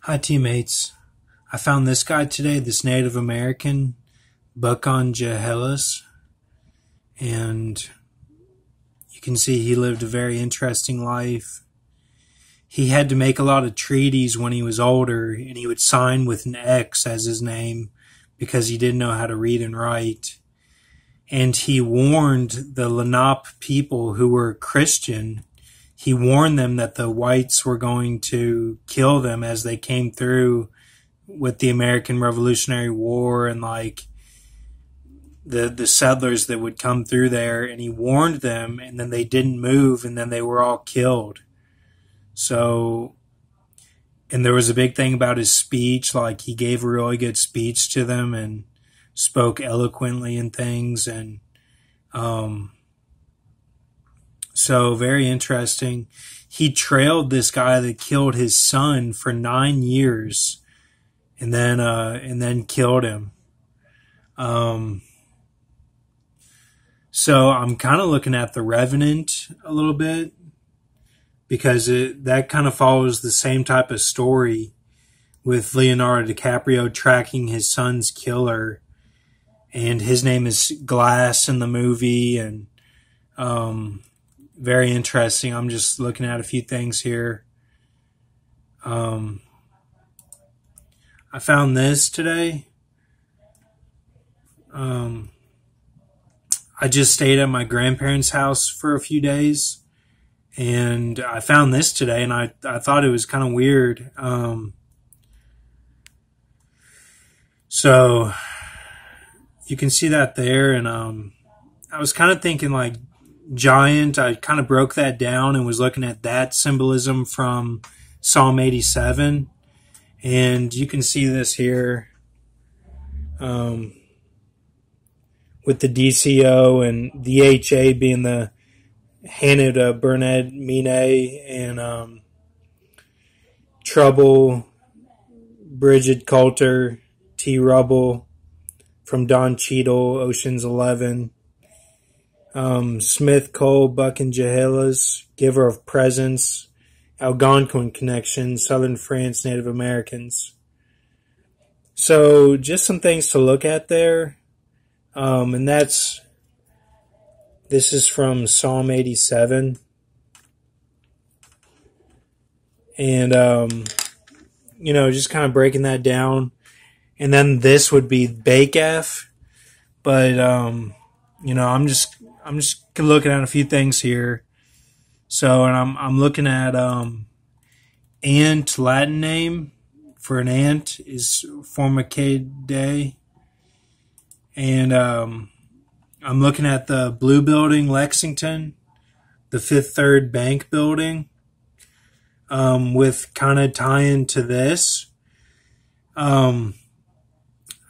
Hi, teammates. I found this guy today, this Native American, buckongahelas, and you can see he lived a very interesting life. He had to make a lot of treaties when he was older, and he would sign with an X as his name because he didn't know how to read and write. And he warned the Lenape people who were Christian. He warned them that the whites were going to kill them as they came through with the American Revolutionary War and like the settlers that would come through there. And he warned them, and then they didn't move, and then they were all killed. So, and there was a big thing about his speech, like he gave a really good speech to them and spoke eloquently and things, and so very interesting. He trailed this guy that killed his son for 9 years, and then killed him. So I'm kind of looking at The Revenant a little bit, because that kind of follows the same type of story with Leonardo DiCaprio tracking his son's killer. And his name is Glass in the movie, and very interesting. I'm just looking at a few things here. I found this today. I just stayed at my grandparents' house for a few days, and I found this today, and I thought it was kind of weird. So you can see that there, and I was kind of thinking like giant. I kind of broke that down and was looking at that symbolism from Psalm 87, and you can see this here with the DCO and the HA being the Hanid Burnett Mine, and Trouble, Bridget Coulter, T. Rubble from Don Cheadle, Ocean's 11. Smith Cole, buckongahelas, Giver of Presence, Algonquin Connection, Southern France, Native Americans. So just some things to look at there. And this is from Psalm 87. And, just kind of breaking that down. And then this would be Bakef. But, I'm just looking at a few things here. So, and I'm looking at, ant, Latin name for an ant is Formicaceae. And, I'm looking at the Blue Building, Lexington, the Fifth Third Bank Building, with kind of tying to this.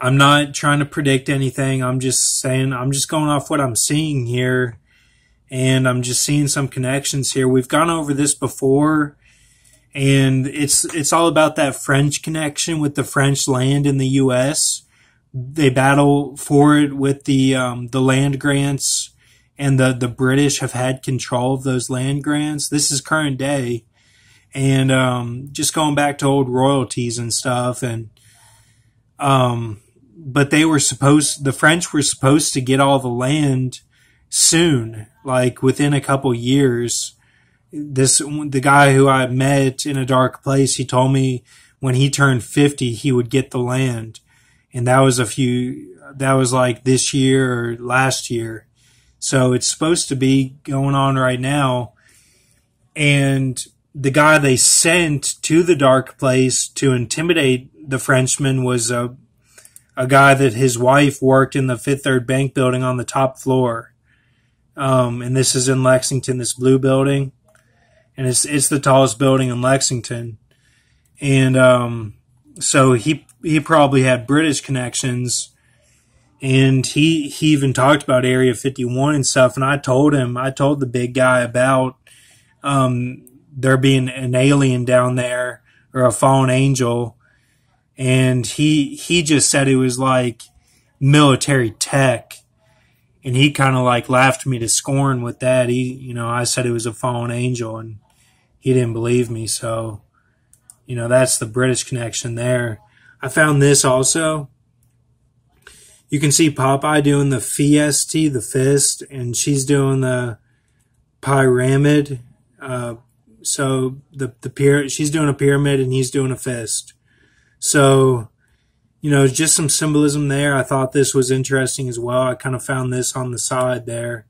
I'm not trying to predict anything. I'm just saying, I'm just going off what I'm seeing here, and I'm just seeing some connections here. We've gone over this before, and it's all about that French connection with the French land in the U.S. They battle for it with the land grants, and the British have had control of those land grants. This is current day, and just going back to old royalties and stuff, and but the French were supposed to get all the land soon, like within a couple years. The guy who I met in a dark place, he told me when he turned 50, he would get the land. And that was like this year or last year. So it's supposed to be going on right now. And the guy they sent to the dark place to intimidate the Frenchman was a guy that his wife worked in the Fifth Third Bank Building on the top floor. And this is in Lexington, this blue building. And it's the tallest building in Lexington. And so he probably had British connections, and he even talked about Area 51 and stuff. And I told the big guy about there being an alien down there, or a fallen angel, and he just said it was like military tech, and he kind of like laughed me to scorn with that. I said it was a fallen angel, and he didn't believe me. So You know, that's the British connection there. I found this also. You can see Popeye doing the fiesti, the fist, and she's doing the pyramid. So she's doing a pyramid and he's doing a fist. So, you know, just some symbolism there. I thought this was interesting as well. I kind of found this on the side there.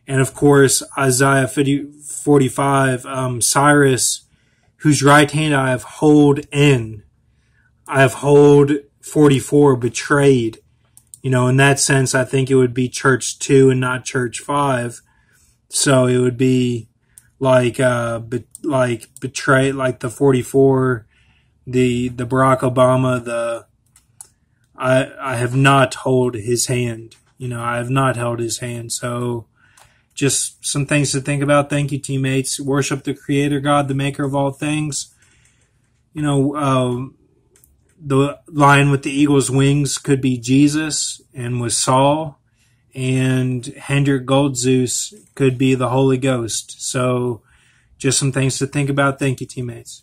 And of course, Isaiah 45, Cyrus, whose right hand I have hold in. I have hold 44, betrayed. You know, in that sense, I think it would be church 2 and not church 5. So it would be like betray, like the 44, the Barack Obama, I have not hold his hand. You know, I have not held his hand. So just some things to think about. Thank you, teammates. Worship the Creator God, the maker of all things. You know, the lion with the eagle's wings could be Jesus and was Saul. And Hendrik Goldzeus could be the Holy Ghost. So just some things to think about. Thank you, teammates.